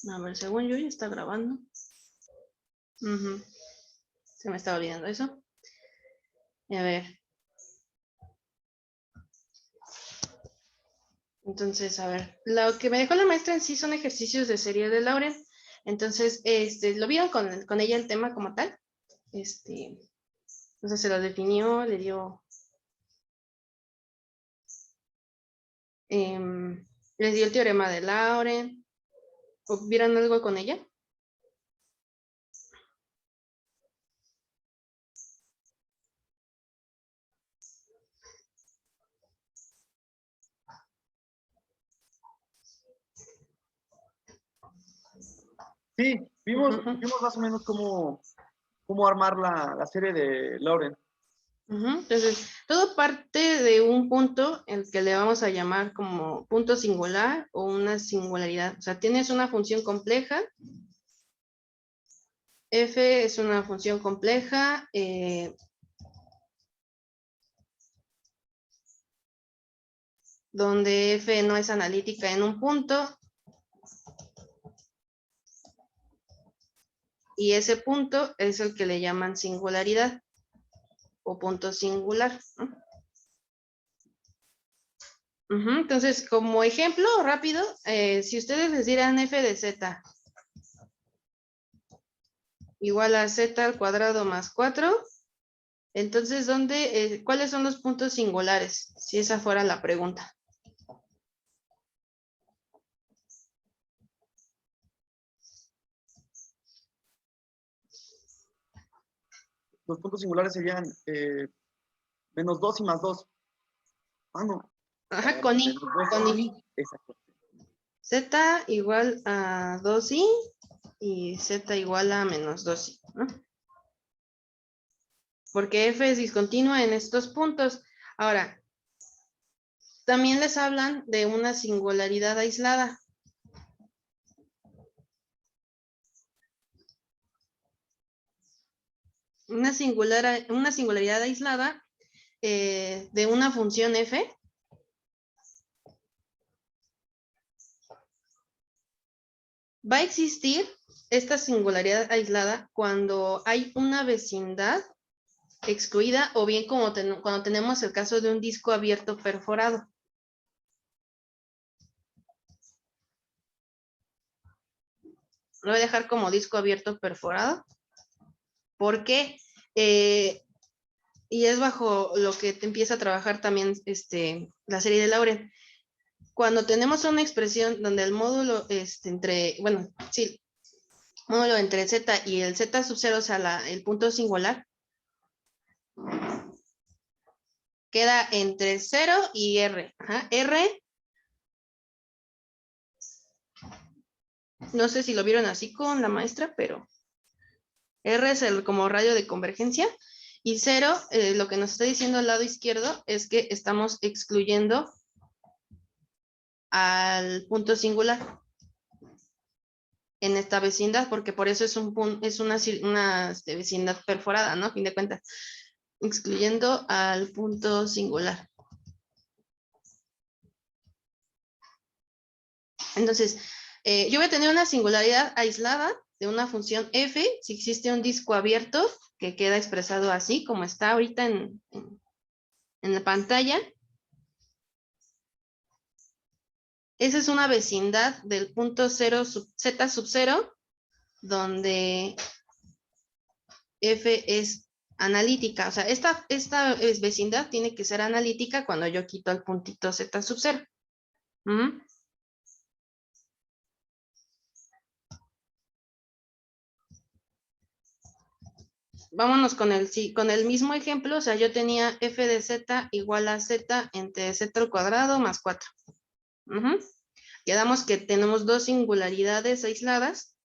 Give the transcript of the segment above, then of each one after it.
A ver, según yo ya está grabando. Se me estaba olvidando eso. A ver. Entonces, a ver. Lo que me dejó la maestra en sí son ejercicios de serie de Lauren. Entonces, lo vieron con ella el tema como tal. Entonces se lo definió, le dio... les dio el teorema de Lauren. ¿O vieron algo con ella? Sí, vimos más o menos cómo armar la serie de Lauren. Entonces, todo parte de un punto en el que le vamos a llamar como punto singular o una singularidad. O sea, tienes una función compleja. F es una función compleja. Donde F no es analítica en un punto. Y ese punto es el que le llaman singularidad o punto singular. Entonces, como ejemplo rápido, si ustedes les dieran f de z igual a z al cuadrado más 4, entonces, ¿cuáles son los puntos singulares? Si esa fuera la pregunta. Los puntos singulares serían menos 2 y más 2. Ah, no. Ajá, con i. Exacto. Z igual a 2i y z igual a menos 2i, ¿no? Porque f es discontinua en estos puntos. Ahora, también les hablan de una singularidad aislada. Una singularidad aislada de una función f va a existir esta singularidad aislada cuando hay una vecindad excluida o bien cuando tenemos el caso de un disco abierto perforado. Lo voy a dejar como disco abierto perforado. ¿Por qué? Y es bajo lo que te empieza a trabajar también la serie de Lauren. Cuando tenemos una expresión donde el módulo módulo entre z y el z sub 0, o sea, el punto singular, queda entre 0 y r. R, no sé si lo vieron así con la maestra, pero R es como radio de convergencia. Y 0, lo que nos está diciendo al lado izquierdo es que estamos excluyendo al punto singular en esta vecindad, porque por eso es una vecindad perforada, ¿no? A fin de cuentas, excluyendo al punto singular. Entonces, yo voy a tener una singularidad aislada de una función f si existe un disco abierto que queda expresado así, como está ahorita en la pantalla. Esa es una vecindad del punto 0 z sub 0, donde f es analítica. O sea, esta vecindad tiene que ser analítica cuando yo quito el puntito z sub 0. Vámonos con el mismo ejemplo. O sea, yo tenía f de z igual a z entre z al cuadrado más 4. Quedamos que tenemos dos singularidades aisladas.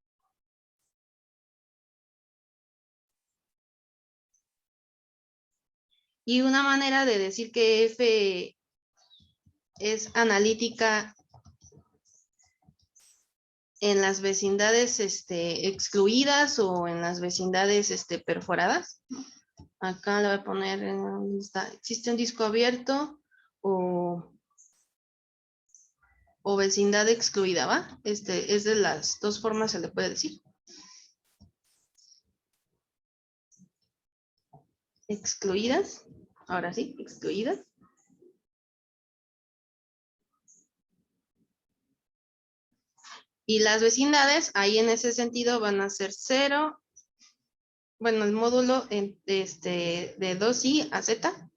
Y una manera de decir que f es analítica en las vecindades excluidas o en las vecindades perforadas. Acá le voy a poner, ¿existe un disco abierto o o vecindad excluida, ¿va? Es de las dos formas se le puede decir. Excluidas. Ahora sí, excluidas. Y las vecindades, ahí en ese sentido van a ser 0. Bueno, el módulo de 2i a z.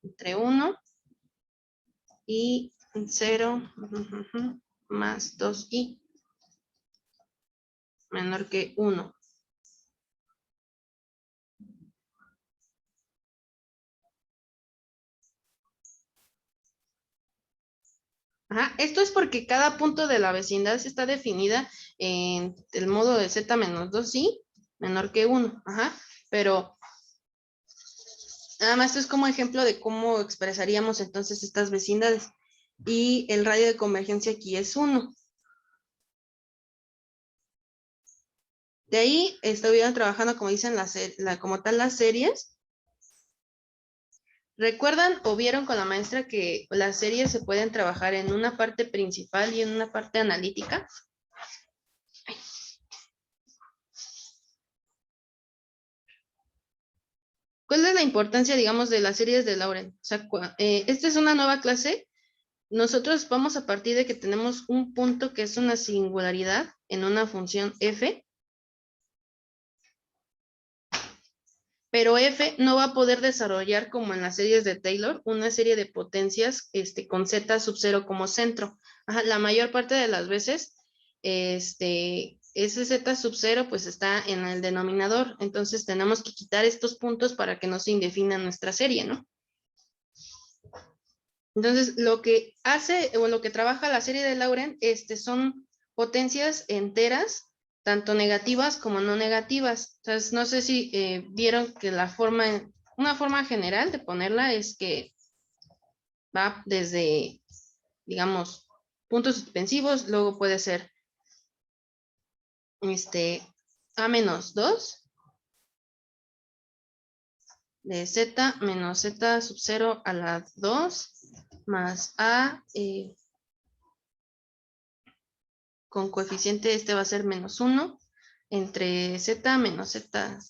Entre 1 y 0 más 2i menor que 1. Ajá, esto es porque cada punto de la vecindad está definida en el módulo de z menos 2i menor que 1. Ajá, pero nada más esto es como ejemplo de cómo expresaríamos entonces estas vecindades. Y el radio de convergencia aquí es 1. De ahí estuvieron trabajando, como dicen, como tal las series. ¿Recuerdan o vieron con la maestra que las series se pueden trabajar en una parte principal y en una parte analítica? ¿Cuál es la importancia, digamos, de las series de Laurent? O sea, esta es una nueva clase. Nosotros vamos a partir de que tenemos un punto que es una singularidad en una función f, pero f no va a poder desarrollar como en las series de Taylor una serie de potencias con z sub 0 como centro. Ajá, la mayor parte de las veces ese z sub 0 pues está en el denominador, entonces tenemos que quitar estos puntos para que no se indefina nuestra serie, ¿no? Entonces, lo que hace o lo que trabaja la serie de Laurent son potencias enteras, tanto negativas como no negativas. Entonces, no sé si vieron que una forma general de ponerla es que va desde, digamos, puntos suspensivos, luego puede ser a menos 2 de z menos z sub 0 a la 2 más a con coeficiente va a ser menos 1 entre z menos z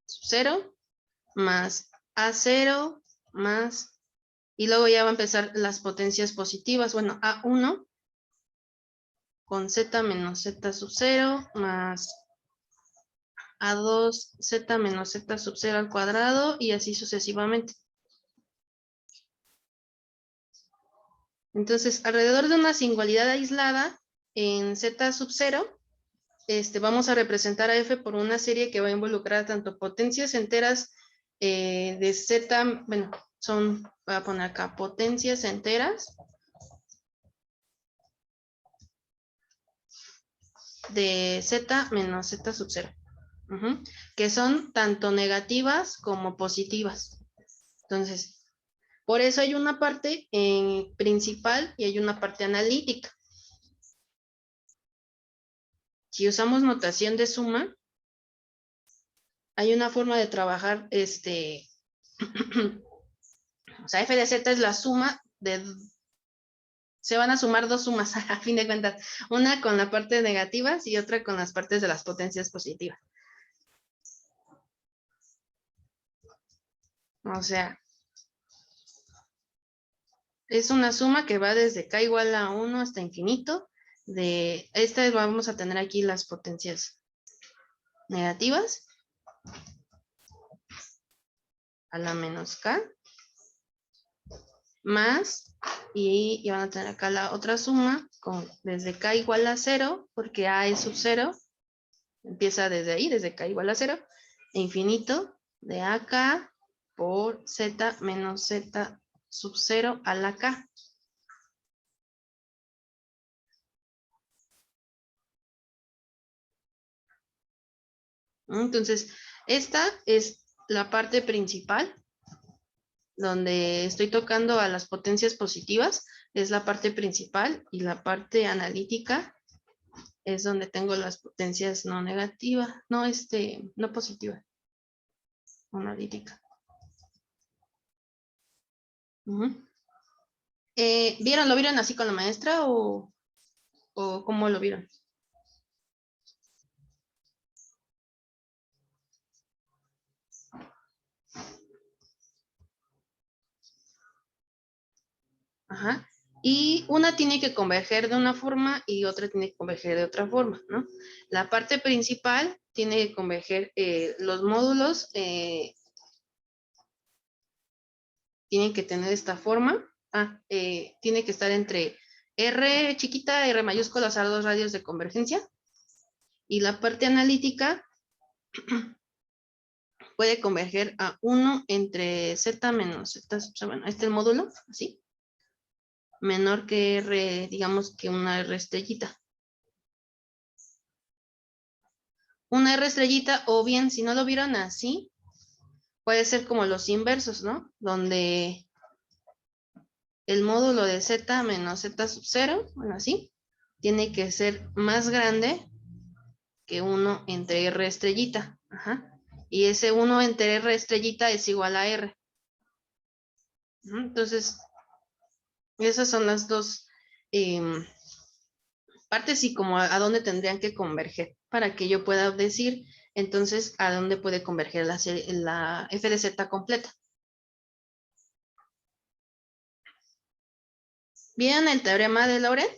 sub 0 más a0 más, y luego ya va a empezar las potencias positivas, bueno, a1 con z menos z sub 0 más a2 z menos z sub 0 al cuadrado y así sucesivamente. Entonces, alrededor de una singularidad aislada en z sub 0, vamos a representar a f por una serie que va a involucrar tanto potencias enteras de z, bueno, voy a poner acá, potencias enteras de z menos z sub 0, que son tanto negativas como positivas. Entonces, por eso hay una parte principal y hay una parte analítica. Si usamos notación de suma, hay una forma de trabajar, o sea, f de z es la suma se van a sumar dos sumas a fin de cuentas, una con la parte negativas y otra con las partes de las potencias positivas. O sea, es una suma que va desde k igual a 1 hasta infinito. De esta vamos a tener aquí las potencias negativas a la menos k más, y van a tener acá la otra suma desde k igual a 0, porque a es sub 0, empieza desde ahí, desde k igual a 0, e infinito de ak por z menos z sub 0 a la k. Entonces, esta es la parte principal, donde estoy tocando a las potencias positivas, es la parte principal, y la parte analítica es donde tengo las potencias no negativas, no positivas, analítica. ¿Lo vieron así con la maestra o cómo lo vieron? Ajá. Y una tiene que converger de una forma y otra tiene que converger de otra forma, ¿no? La parte principal tiene que converger, los módulos tienen que tener esta forma. Tiene que estar entre R chiquita, R mayúscula, o sea, 2 radios de convergencia. Y la parte analítica puede converger a 1 entre Z menos Z, o sea, bueno, este es el módulo, así. Menor que R, digamos que una R estrellita. Una R estrellita, o bien, si no lo vieron así, puede ser como los inversos, ¿no? Donde el módulo de Z menos Z sub 0, bueno, así, tiene que ser más grande que 1 entre R estrellita. Ajá. Y ese 1 entre R estrellita es igual a R. Entonces, esas son las dos partes y como a dónde tendrían que converger para que yo pueda decir entonces a dónde puede converger la f de z completa. ¿Vieron el teorema de Laurent?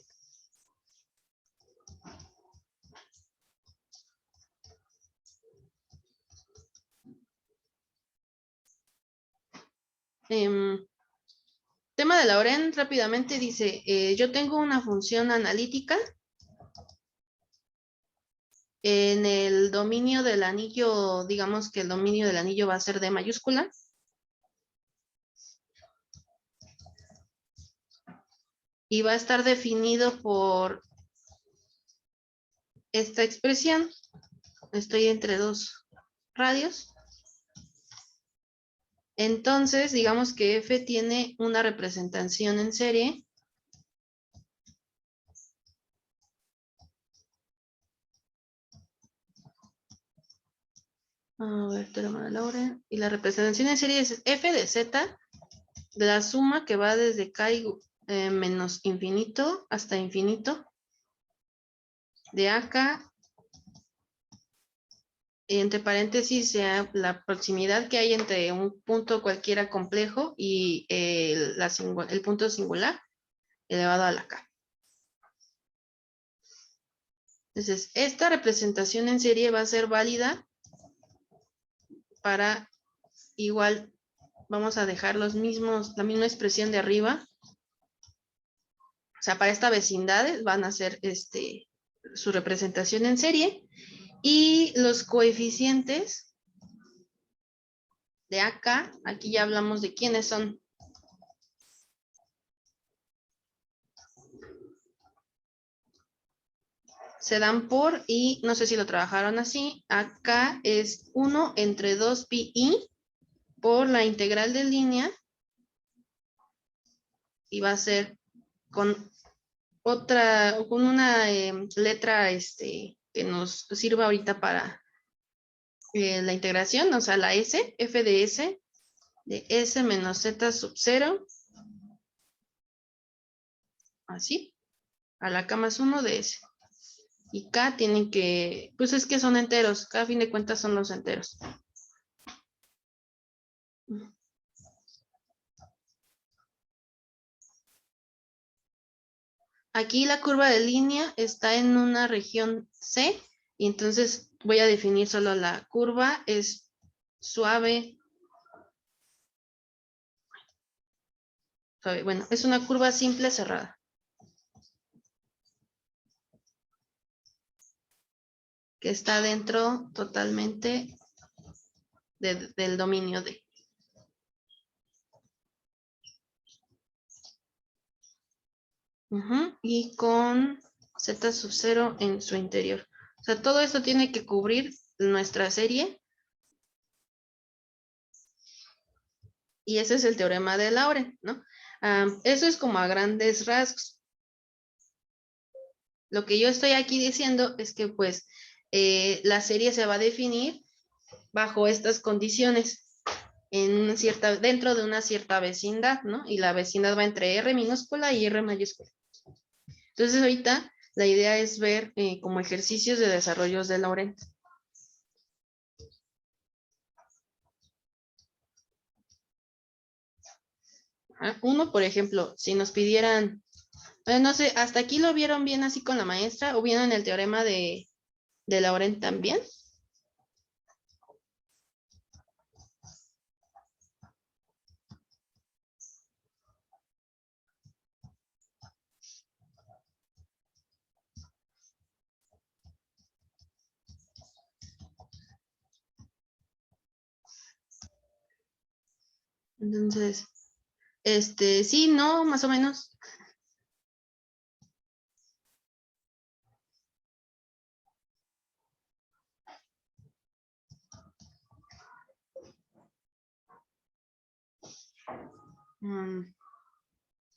Tema de Laurent rápidamente dice, yo tengo una función analítica en el dominio del anillo, digamos que el dominio del anillo va a ser D mayúscula. Y va a estar definido por esta expresión. Estoy entre dos radios. Entonces, digamos que F tiene una representación en serie. A ver, teorema de Laurent. Y la representación en serie es F de Z de la suma que va desde K menos infinito hasta infinito. De acá, entre paréntesis, sea la proximidad que hay entre un punto cualquiera complejo y el punto singular elevado a la K. Entonces, esta representación en serie va a ser válida para igual, vamos a dejar la misma expresión de arriba. O sea, para esta vecindad van a ser su representación en serie. Y los coeficientes de acá, aquí ya hablamos de quiénes son. Se dan por, y no sé si lo trabajaron así, acá es 1 entre 2 pi i por la integral de línea, y va a ser con una letra que nos sirva ahorita para la integración, o sea, la S, f de S menos Z sub 0, así, a la K más 1 de S. Y K tienen que, pues es que son enteros, K a fin de cuentas son los enteros. Aquí la curva de línea está en una región C, y entonces voy a definir solo la curva, es suave. Bueno, es una curva simple cerrada. Que está dentro totalmente del dominio D. Y con Z sub 0 en su interior. O sea, todo esto tiene que cubrir nuestra serie. Y ese es el teorema de Laurent, ¿no? Eso es como a grandes rasgos. Lo que yo estoy aquí diciendo es que pues la serie se va a definir bajo estas condiciones. dentro de una cierta vecindad, ¿no? Y la vecindad va entre R minúscula y R mayúscula. Entonces ahorita la idea es ver como ejercicios de desarrollos de Laurent. Uno, por ejemplo, si nos pidieran, no sé, ¿hasta aquí lo vieron bien así con la maestra o vieron el teorema de Laurent también? Entonces, sí, no, más o menos.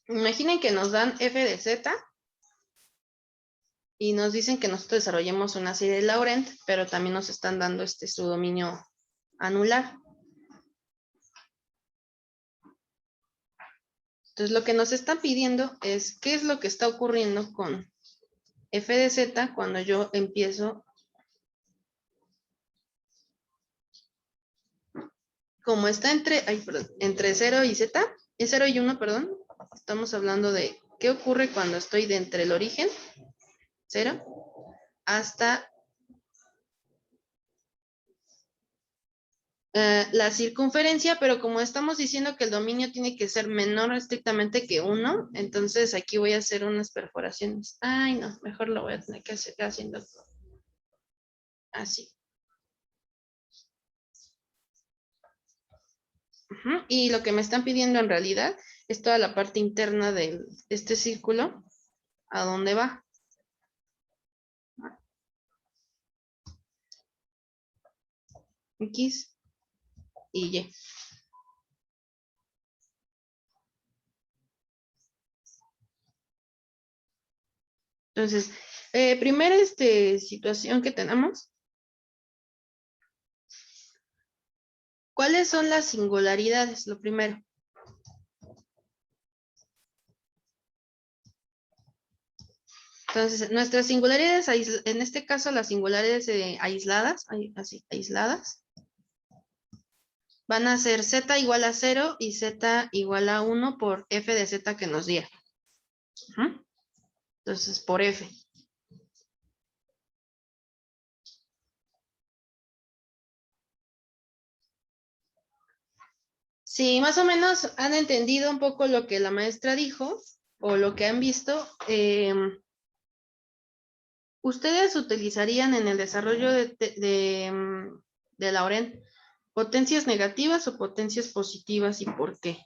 Imaginen que nos dan f de z y nos dicen que nosotros desarrollemos una serie de Laurent, pero también nos están dando su dominio anular. Entonces, lo que nos están pidiendo es qué es lo que está ocurriendo con f de z cuando yo empiezo como está entre 0 y z, 0 y 1, perdón, estamos hablando de qué ocurre cuando estoy de entre el origen, 0, hasta la circunferencia, pero como estamos diciendo que el dominio tiene que ser menor estrictamente que 1, entonces aquí voy a hacer unas perforaciones. Ay, no, mejor lo voy a tener que hacer haciendo así. Y lo que me están pidiendo en realidad es toda la parte interna de este círculo, a dónde va. X y Y. Entonces, primera situación que tenemos. ¿Cuáles son las singularidades? Lo primero. Entonces, nuestras singularidades, en este caso las singularidades aisladas, van a ser z igual a 0 y z igual a 1 por f de z que nos diera. Entonces, por f. Si más o menos han entendido un poco lo que la maestra dijo o lo que han visto, ustedes utilizarían en el desarrollo de Laurent potencias negativas o potencias positivas y por qué.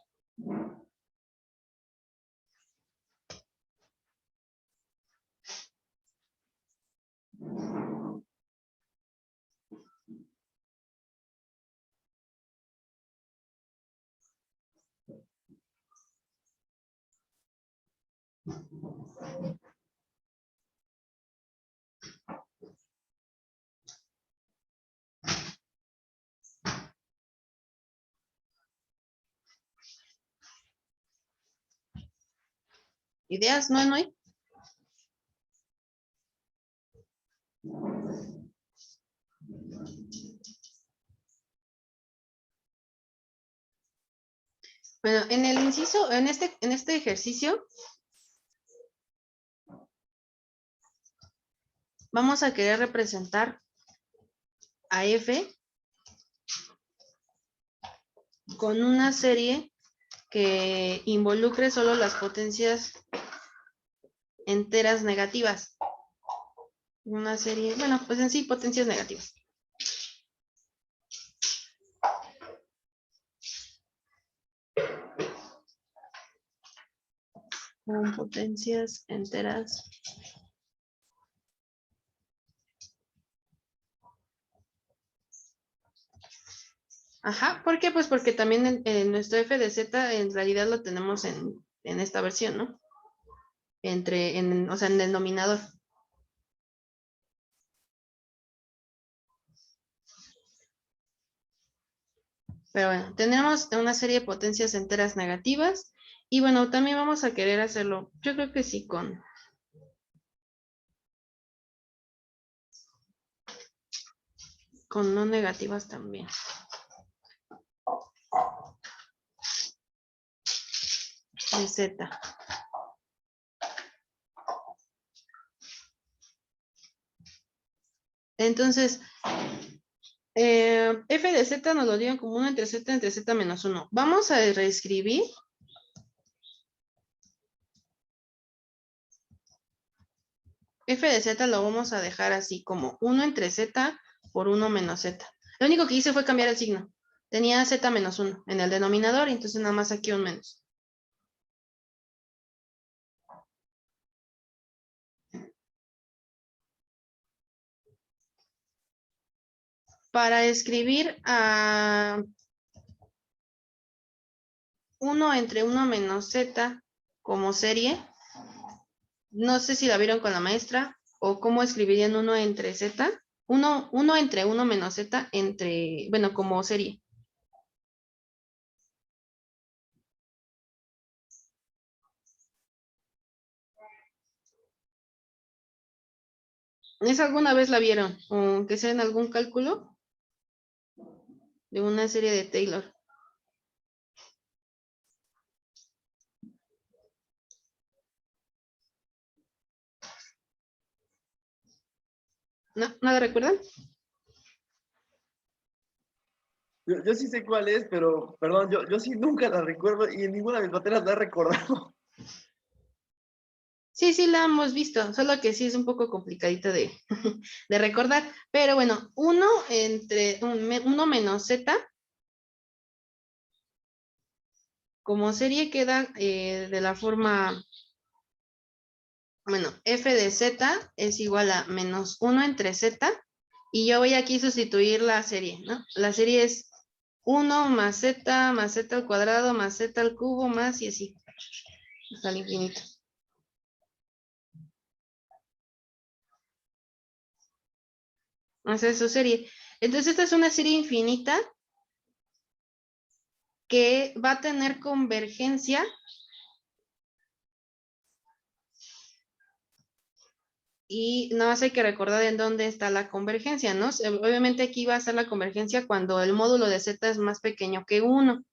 ¿Ideas? ¿No, Noé? Bueno, en el inciso, en este ejercicio, vamos a querer representar a F con una serie que involucre solo las potencias enteras negativas. Una serie, bueno, pues en sí, potencias negativas. Con potencias enteras. Ajá, ¿por qué? Pues porque también en nuestro f de z en realidad lo tenemos en esta versión, ¿no? O sea, en el denominador. Pero bueno, tenemos una serie de potencias enteras negativas. Y bueno, también vamos a querer hacerlo, yo creo que sí, con no negativas también. De Z. Entonces, f de z nos lo dieron como 1 entre z menos 1. Vamos a reescribir. F de z lo vamos a dejar así como 1 entre z por 1 menos z. Lo único que hice fue cambiar el signo. Tenía z menos 1 en el denominador, entonces nada más aquí un menos. Para escribir a 1 entre 1 menos z como serie, no sé si la vieron con la maestra o cómo escribirían 1 entre z. 1 entre 1 menos z entre, bueno, como serie. ¿Esa alguna vez la vieron? O que sea en algún cálculo de una serie de Taylor. ¿No? ¿Nada recuerdan? Yo sí sé cuál es, pero, perdón, yo sí nunca la recuerdo y en ninguna de mis materias la he recordado. Sí, sí la hemos visto, solo que sí es un poco complicadita de, de recordar. Pero bueno, 1 entre 1 menos z como serie queda de la forma, bueno, f de z es igual a menos 1 entre z, y yo voy aquí a sustituir la serie, ¿no? La serie es 1 más z al cuadrado, más z al cubo, más y así, hasta el infinito. Esa es su serie. Entonces, esta es una serie infinita que va a tener convergencia y nada más hay que recordar en dónde está la convergencia, ¿no? Obviamente aquí va a estar la convergencia cuando el módulo de z es más pequeño que 1.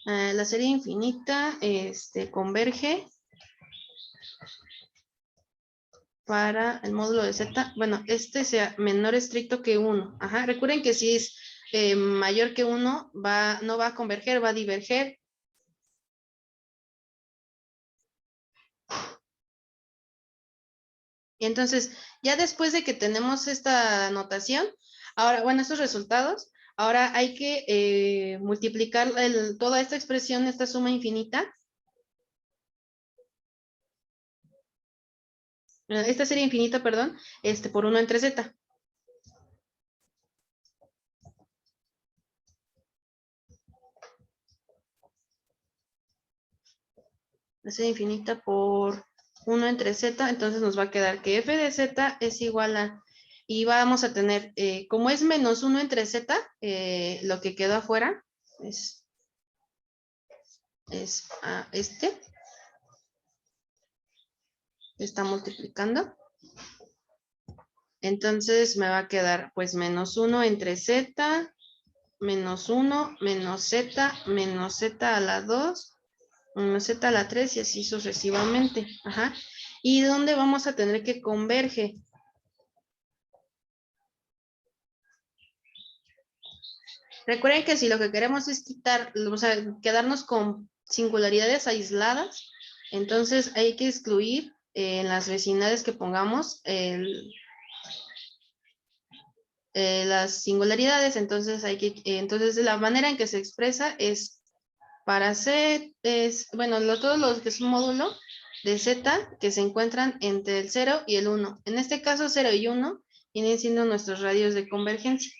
La serie infinita converge para el módulo de z. Bueno, este sea menor estricto que 1. Ajá, recuerden que si es mayor que 1, no va a converger, va a diverger. Y entonces, ya después de que tenemos esta notación, ahora, bueno, estos resultados, ahora hay que multiplicar toda esta expresión, esta suma infinita, esta serie infinita, perdón, por 1 entre z. La serie infinita por 1 entre z, entonces nos va a quedar que f de z es igual a, y vamos a tener, como es menos 1 entre z, lo que quedó afuera es está multiplicando. Entonces me va a quedar pues menos 1 entre z, menos 1, menos z a la 2, menos z a la 3 y así sucesivamente. Ajá. ¿Y dónde vamos a tener que converge? Recuerden que si lo que queremos es quitar, o sea, quedarnos con singularidades aisladas, entonces hay que excluir en las vecinales que pongamos las singularidades, entonces entonces la manera en que se expresa es para C, bueno, todos los que es un módulo de Z que se encuentran entre el 0 y el 1. En este caso 0 y 1 vienen siendo nuestros radios de convergencia.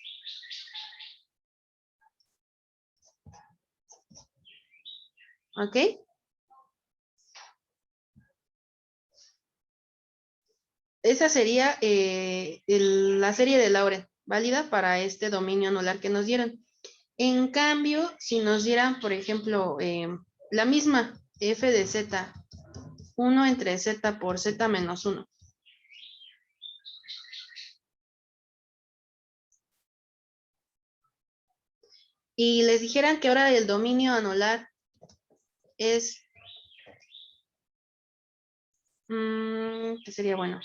¿Ok? esa sería la serie de Lauren, válida para este dominio anular que nos dieron. En cambio, si nos dieran, por ejemplo, la misma f de z, 1 entre z por z menos 1. Y les dijeran que ahora el dominio anular es, ¿qué sería bueno?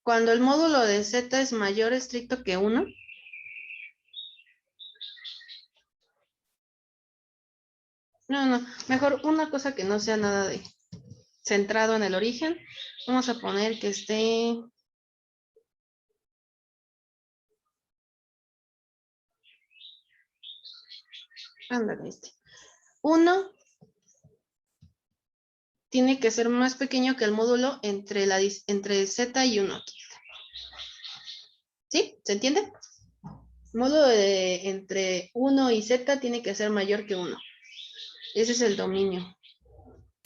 Cuando el módulo de z es mayor estricto que 1. No, mejor una cosa que no sea nada de centrado en el origen. Vamos a poner que esté... Ándale, 1 tiene que ser más pequeño que el módulo entre z y 1. ¿Sí? ¿Se entiende? El módulo entre 1 y z tiene que ser mayor que 1. Ese es el dominio.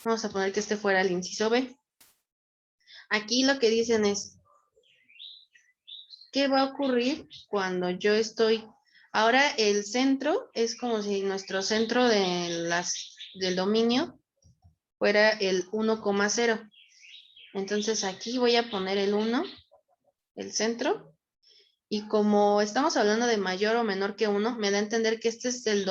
Vamos a poner que este fuera el inciso B. Aquí lo que dicen es, ¿qué va a ocurrir cuando yo estoy? Ahora el centro es como si nuestro centro del dominio fuera el 1,0. Entonces aquí voy a poner el 1, el centro, y como estamos hablando de mayor o menor que 1, me da a entender que este es el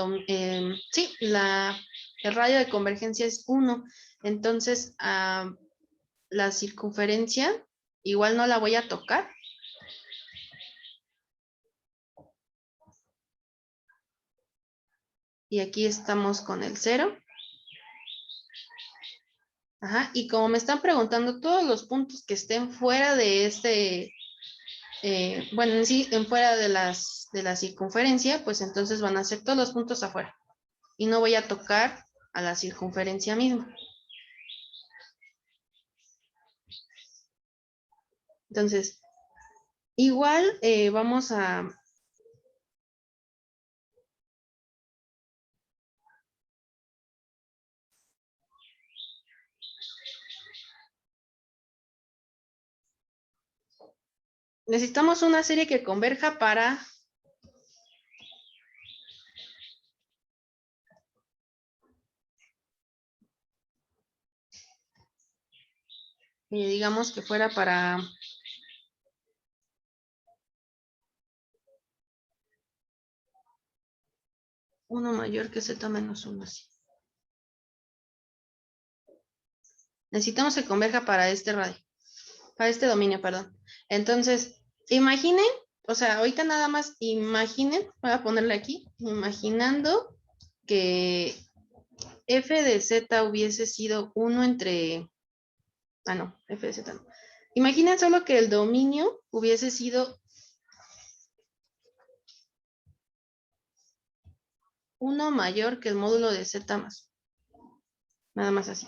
radio de convergencia es 1. Entonces, la circunferencia igual no la voy a tocar. Y aquí estamos con el 0. Ajá, y como me están preguntando, todos los puntos que estén fuera de bueno, en sí, fuera de la circunferencia, pues entonces van a ser todos los puntos afuera. Y no voy a tocar a la circunferencia misma. Entonces, igual vamos a... Necesitamos una serie que converja para... digamos que fuera para... uno mayor que z menos 1, así. Necesitamos que converja para este radio. Para este dominio, perdón. Entonces, imaginen, o sea, ahorita nada más imaginen, voy a ponerle aquí, imaginando que f de z hubiese sido 1 entre... no, f de z no. Imaginen solo que el dominio hubiese sido 1 mayor que el módulo de z más. Nada más así.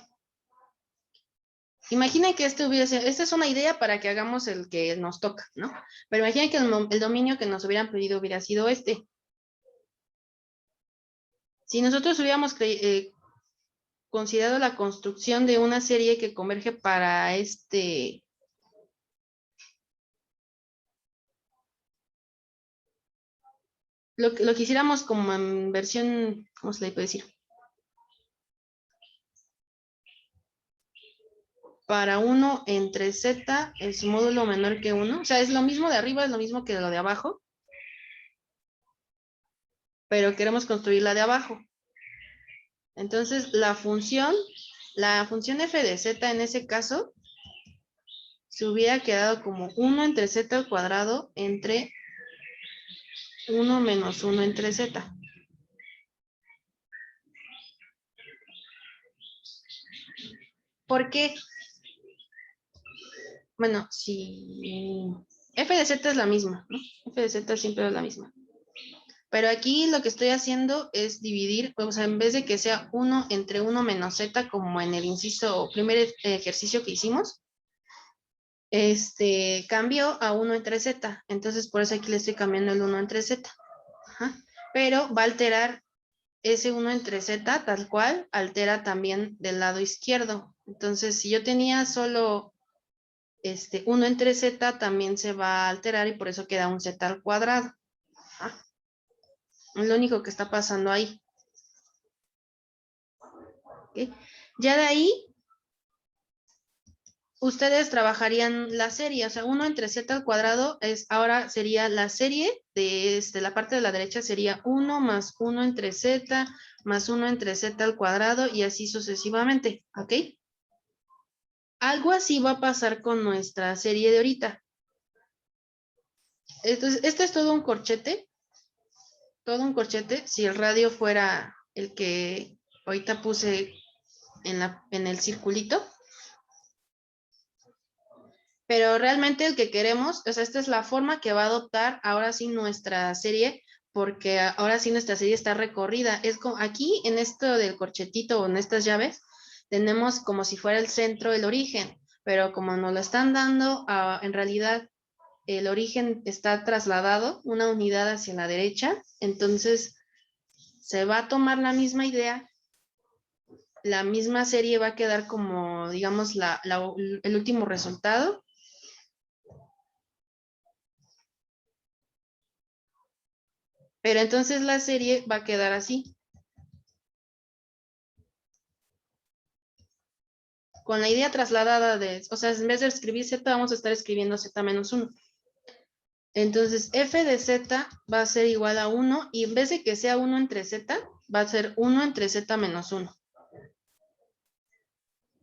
Imaginen que esta es una idea para que hagamos el que nos toca, ¿no? Pero imaginen que el dominio que nos hubieran pedido hubiera sido este. Si nosotros hubiéramos considerado la construcción de una serie que converge para lo que hiciéramos como en versión, ¿cómo se le puede decir? Para 1 entre z es módulo menor que 1. O sea, es lo mismo de arriba, es lo mismo que lo de abajo. Pero queremos construir la de abajo. Entonces, la función f de z en ese caso se hubiera quedado como 1 entre z al cuadrado entre 1 menos 1 entre z. ¿Por qué? Bueno, si f de z es la misma, ¿no? F de z siempre es la misma. Pero aquí lo que estoy haciendo es dividir, o sea, en vez de que sea 1 entre 1 menos z, como en el primer ejercicio que hicimos, cambió a 1 entre z. Entonces, por eso aquí le estoy cambiando el 1 entre z. Ajá. Pero va a alterar ese 1 entre z, tal cual, altera también del lado izquierdo. Entonces, si yo tenía solo 1 entre z también se va a alterar y por eso queda un z al cuadrado. Ajá. Es lo único que está pasando ahí. ¿Okay? Ya de ahí, ustedes trabajarían la serie, o sea, 1 entre z al cuadrado ahora sería la serie de la parte de la derecha sería 1 más 1 entre z más 1 entre z al cuadrado y así sucesivamente, ¿ok? Algo así va a pasar con nuestra serie de ahorita. Entonces, esto es todo un corchete. Todo un corchete. Si el radio fuera el que ahorita puse en el circulito. Pero realmente el que queremos, o sea, esta es la forma que va a adoptar ahora sí nuestra serie, porque ahora sí nuestra serie está recorrida. Es como aquí en esto del corchetito o en estas llaves, tenemos como si fuera el centro el origen, pero como nos lo están dando, en realidad el origen está trasladado una unidad hacia la derecha, entonces se va a tomar la misma idea, la misma serie va a quedar como, digamos, el último resultado. Pero entonces la serie va a quedar así. Con la idea trasladada o sea, en vez de escribir z, vamos a estar escribiendo z menos 1. Entonces, f de z va a ser igual a 1 y en vez de que sea 1 entre z, va a ser 1 entre z menos 1.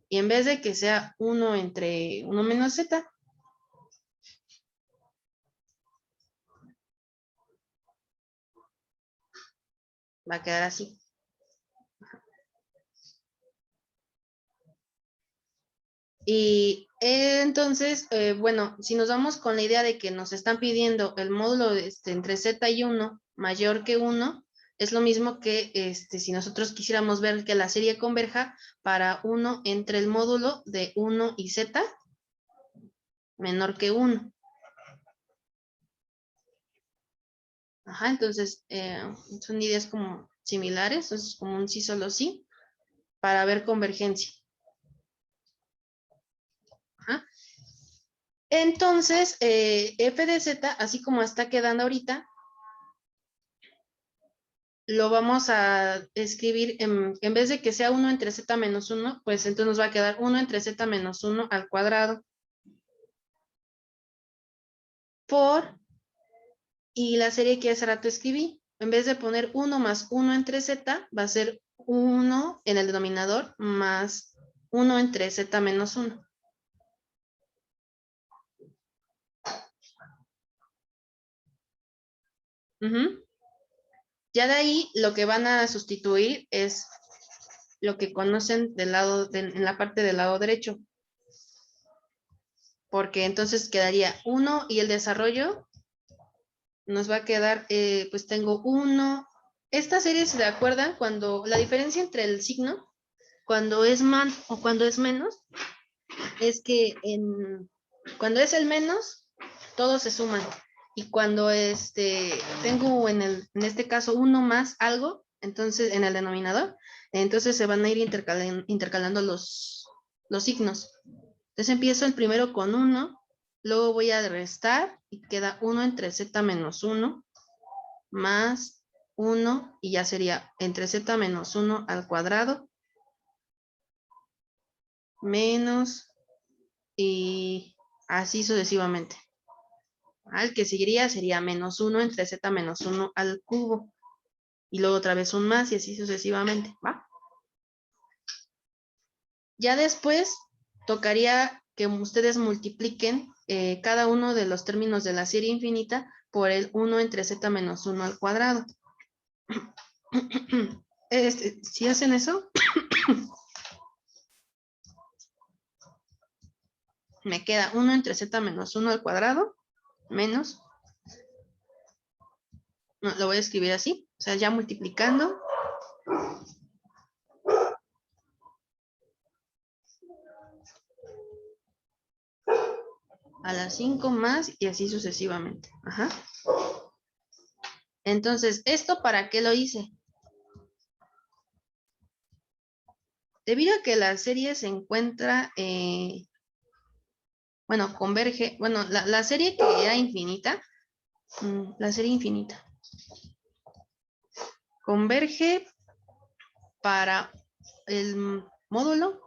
Y en vez de que sea 1 entre 1 menos z, va a quedar así. Y entonces, bueno, si nos vamos con la idea de que nos están pidiendo el módulo entre z y 1 mayor que 1, es lo mismo que si nosotros quisiéramos ver que la serie converja para 1 entre el módulo de 1 y z menor que 1. Ajá, entonces son ideas como similares, es como un sí solo sí, para ver convergencia. Ajá. Entonces, f de z, así como está quedando ahorita, lo vamos a escribir en vez de que sea 1 entre z menos 1, pues entonces nos va a quedar 1 entre z menos 1 al cuadrado por, y la serie que hace rato escribí, en vez de poner 1 más 1 entre z, va a ser 1 en el denominador más 1 entre z menos 1. Ya de ahí lo que van a sustituir es lo que conocen en la parte del lado derecho. Porque entonces quedaría 1 y el desarrollo nos va a quedar, pues tengo 1. Esta serie, ¿se acuerdan? Cuando la diferencia entre el signo, cuando es más o cuando es menos, es que cuando es el menos, todos se suman. Y cuando tengo en este caso 1 más algo, entonces en el denominador, entonces se van a ir intercalando los signos. Entonces empiezo el primero con 1, luego voy a restar y queda 1 entre z menos 1 más 1 y ya sería entre z menos 1 al cuadrado menos y así sucesivamente. El que seguiría sería menos 1 entre z menos 1 al cubo y luego otra vez un más y así sucesivamente, ¿va? Ya después tocaría que ustedes multipliquen cada uno de los términos de la serie infinita por el 1 entre z menos 1 al cuadrado. Si hacen eso, me queda 1 entre z menos 1 al cuadrado menos, no, lo voy a escribir así, o sea, ya multiplicando. A las 5 más y así sucesivamente. Ajá. Entonces, ¿esto para qué lo hice? Debido a que la serie se encuentra, bueno, converge, bueno, la serie que era infinita, la serie infinita, converge para el módulo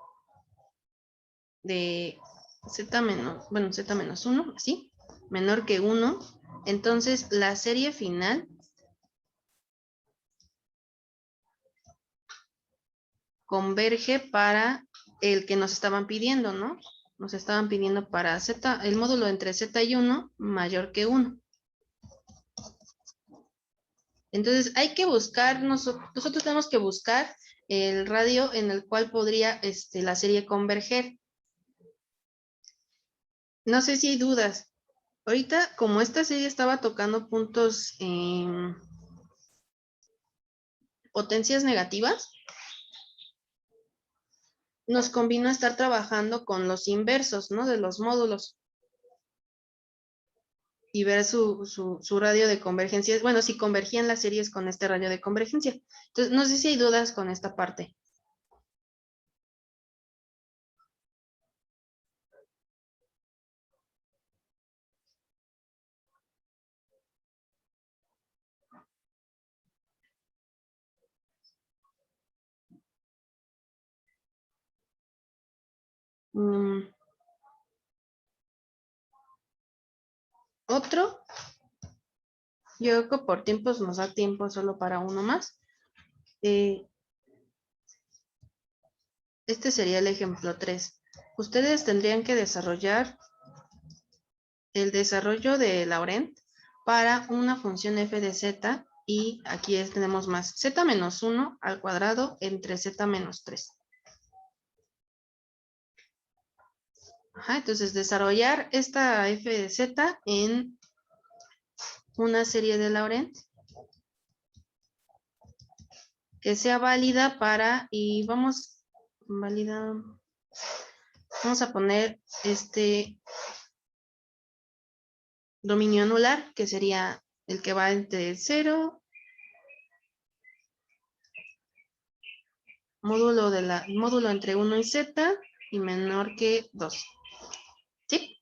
de z menos, bueno, z menos 1, así, menor que 1. Entonces, la serie final converge para el que nos estaban pidiendo, ¿no? Nos estaban pidiendo para z, el módulo entre z y 1 mayor que 1. Entonces, hay que buscar, nosotros tenemos que buscar el radio en el cual podría la serie converger. No sé si hay dudas. Ahorita, como esta serie estaba tocando puntos en potencias negativas, nos convino estar trabajando con los inversos, ¿no? De los módulos. Y ver su radio de convergencia. Bueno, si convergían las series con este radio de convergencia. Entonces, no sé si hay dudas con esta parte. Otro, yo creo que por tiempos nos da tiempo solo para uno más. Este sería el ejemplo 3. Ustedes tendrían que desarrollar el desarrollo de Laurent para una función f de z y aquí tenemos más z menos 1 al cuadrado entre z menos 3. Entonces, desarrollar esta f de z en una serie de Laurent que sea válida para, y vamos a poner este dominio anular, que sería el que va entre 0, módulo entre 1 y z, y menor que 2. ¿Sí?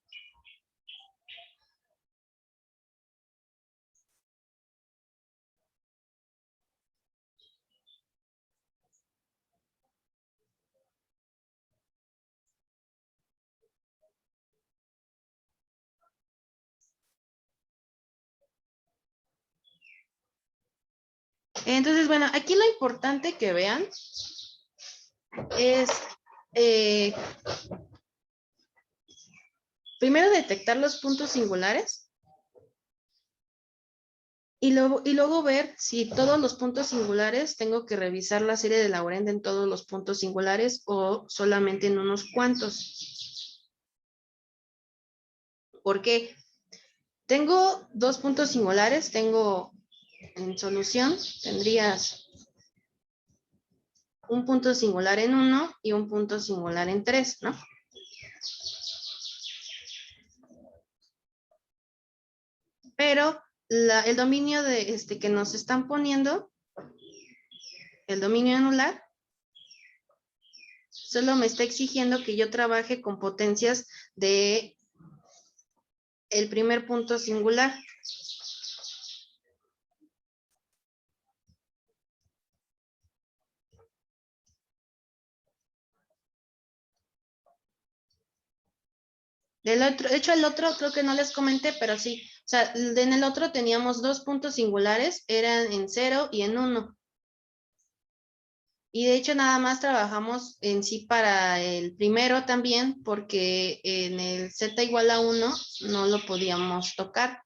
Entonces, bueno, aquí lo importante que vean es primero detectar los puntos singulares y luego ver si todos los puntos singulares tengo que revisar la serie de Laurent en todos los puntos singulares o solamente en unos cuantos. ¿Por qué? Tengo dos puntos singulares, tengo en solución, tendrías un punto singular en 1 y un punto singular en 3, ¿no? Pero el dominio de que nos están poniendo, el dominio anular, solo me está exigiendo que yo trabaje con potencias de el primer punto singular. De hecho, el otro creo que no les comenté, pero sí. O sea, en el otro teníamos dos puntos singulares, eran en 0 y en 1. Y de hecho nada más trabajamos en sí para el primero también, porque en el z igual a 1 no lo podíamos tocar,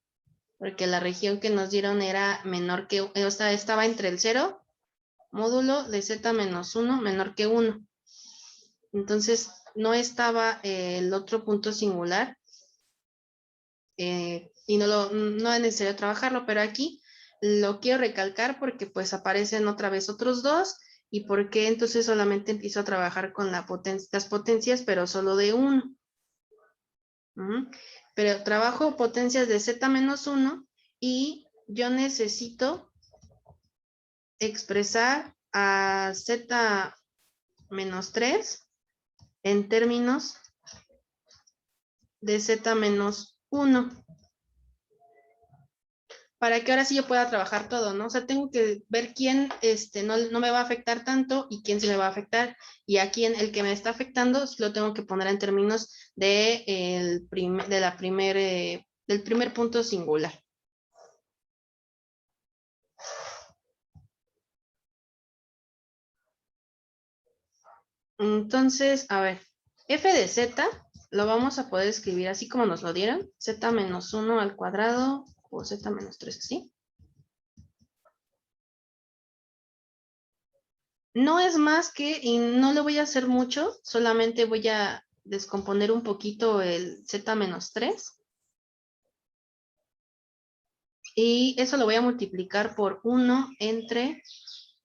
porque la región que nos dieron era menor que, o sea, estaba entre el 0, módulo de z menos 1, menor que 1. Entonces no estaba el otro punto singular y no es necesario trabajarlo, pero aquí lo quiero recalcar porque pues aparecen otra vez otros dos. ¿Y por qué entonces solamente empiezo a trabajar con las potencias, pero solo de 1? Pero trabajo potencias de z menos 1 y yo necesito expresar a z menos 3 en términos de z menos 1. Para que ahora sí yo pueda trabajar todo, ¿no? O sea, tengo que ver quién no me va a afectar tanto y quién sí me va a afectar. Y a quién el que me está afectando sí lo tengo que poner en términos de del primer punto singular. Entonces, a ver, f de z lo vamos a poder escribir así como nos lo dieron, z menos 1 al cuadrado o z menos 3, ¿sí? No es más que, y no le voy a hacer mucho, solamente voy a descomponer un poquito el z menos 3. Y eso lo voy a multiplicar por 1 entre,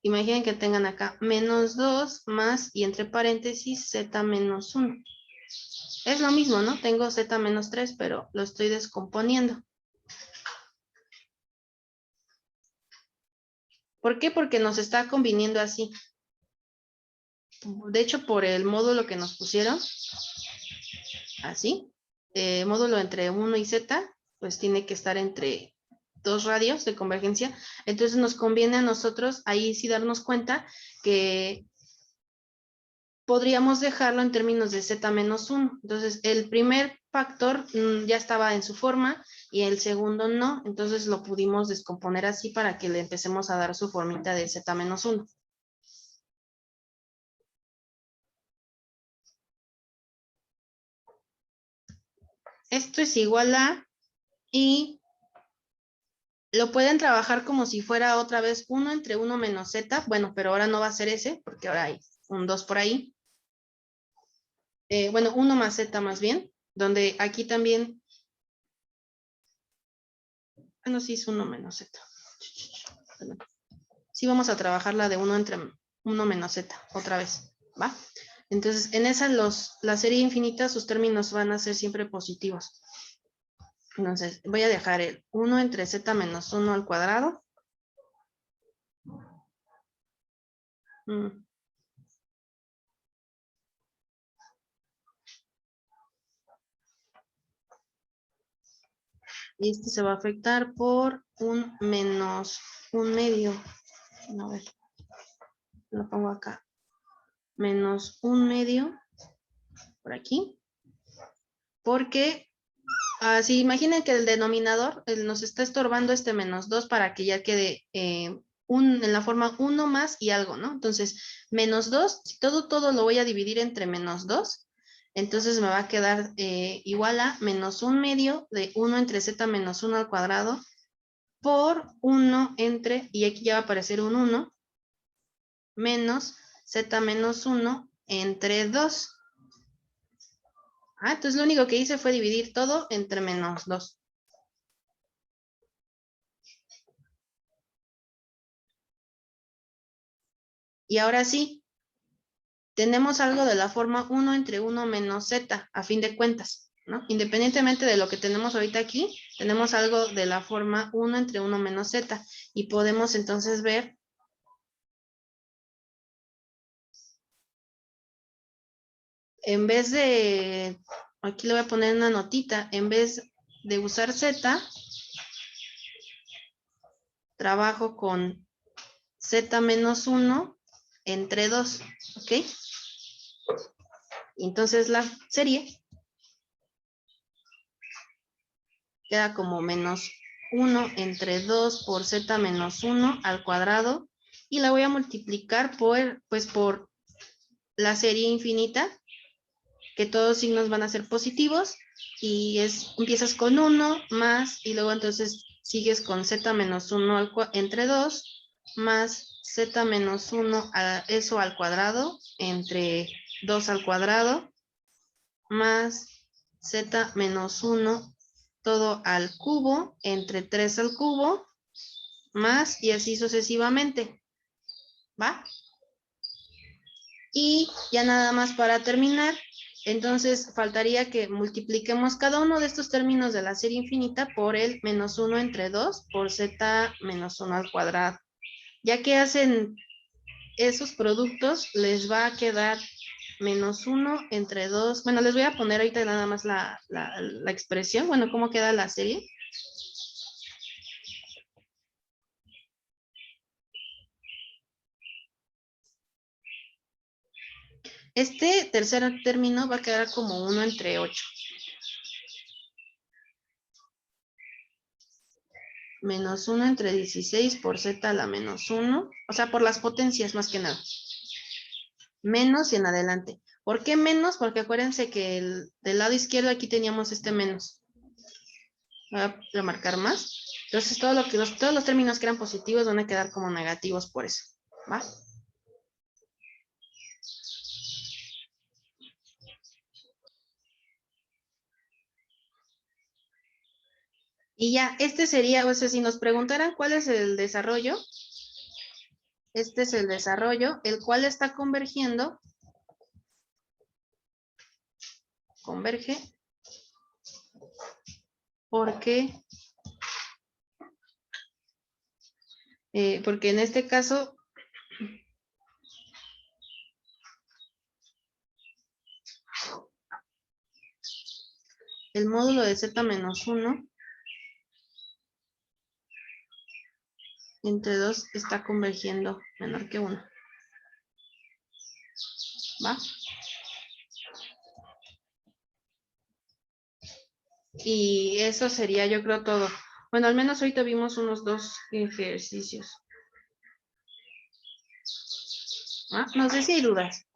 imaginen que tengan acá, menos 2 más, y entre paréntesis, z menos 1. Es lo mismo, ¿no? Tengo z menos 3, pero lo estoy descomponiendo. ¿Por qué? Porque nos está conviniendo así. De hecho, por el módulo que nos pusieron, así, módulo entre 1 y z, pues tiene que estar entre 2 radios de convergencia. Entonces nos conviene a nosotros ahí sí darnos cuenta que podríamos dejarlo en términos de z menos 1. Entonces el primer factor ya estaba en su forma y el segundo no. Entonces lo pudimos descomponer así para que le empecemos a dar su formita de z menos 1. Esto es igual a, y lo pueden trabajar como si fuera otra vez 1 entre 1 menos z. Bueno, pero ahora no va a ser ese, porque ahora hay un 2 por ahí. Bueno, 1 más z más bien, donde aquí también, bueno, sí es 1 menos z. Sí vamos a trabajar la de 1 entre 1 menos z, otra vez, ¿va? Entonces, en esa la serie infinita, sus términos van a ser siempre positivos. Entonces, voy a dejar el 1 entre z menos 1 al cuadrado. Y este se va a afectar por un menos un medio. A ver, lo pongo acá. Menos un medio, por aquí. Porque, si imaginen que el denominador nos está estorbando este menos 2 para que ya quede en la forma 1 más y algo, ¿no? Entonces, menos 2, si todo lo voy a dividir entre menos 2, entonces me va a quedar igual a menos un medio de 1 entre z menos 1 al cuadrado por 1 entre, y aquí ya va a aparecer un 1, menos z menos 1 entre 2. Entonces lo único que hice fue dividir todo entre menos 2. Y ahora sí, tenemos algo de la forma 1 entre 1 menos z, a fin de cuentas, ¿no? Independientemente de lo que tenemos ahorita aquí, tenemos algo de la forma 1 entre 1 menos z. Y podemos entonces ver en vez de, aquí le voy a poner una notita, en vez de usar z, trabajo con z menos 1 entre 2, ¿ok? Entonces la serie queda como menos 1 entre 2 por z menos 1 al cuadrado, y la voy a multiplicar por la serie infinita, que todos signos van a ser positivos, y empiezas con 1 más, y luego entonces sigues con z menos 1 entre 2, más z menos 1 eso al cuadrado, entre 2 al cuadrado, más z menos 1 todo al cubo, entre 3 al cubo, más, y así sucesivamente, ¿va? Y ya nada más para terminar, entonces faltaría que multipliquemos cada uno de estos términos de la serie infinita por el menos 1 entre 2 por z menos 1 al cuadrado. Ya que hacen esos productos, les va a quedar menos 1 entre 2. Bueno, les voy a poner ahorita nada más la expresión. Bueno, ¿cómo queda la serie? Este tercer término va a quedar como 1 entre 8. Menos 1 entre 16 por z a la menos 1. O sea, por las potencias más que nada. Menos y en adelante. ¿Por qué menos? Porque acuérdense que del lado izquierdo aquí teníamos este menos. Voy a remarcar más. Entonces, todos los términos que eran positivos van a quedar como negativos por eso. ¿Va? Y ya, este sería, o sea, si nos preguntaran cuál es el desarrollo, este es el desarrollo, el cual está convergiendo, converge, porque en este caso, el módulo de z menos 1 entre 2 está convergiendo menor que 1. ¿Va? Y eso sería, yo creo, todo. Bueno, al menos ahorita vimos unos 2 ejercicios. ¿Ah? No sé si hay dudas.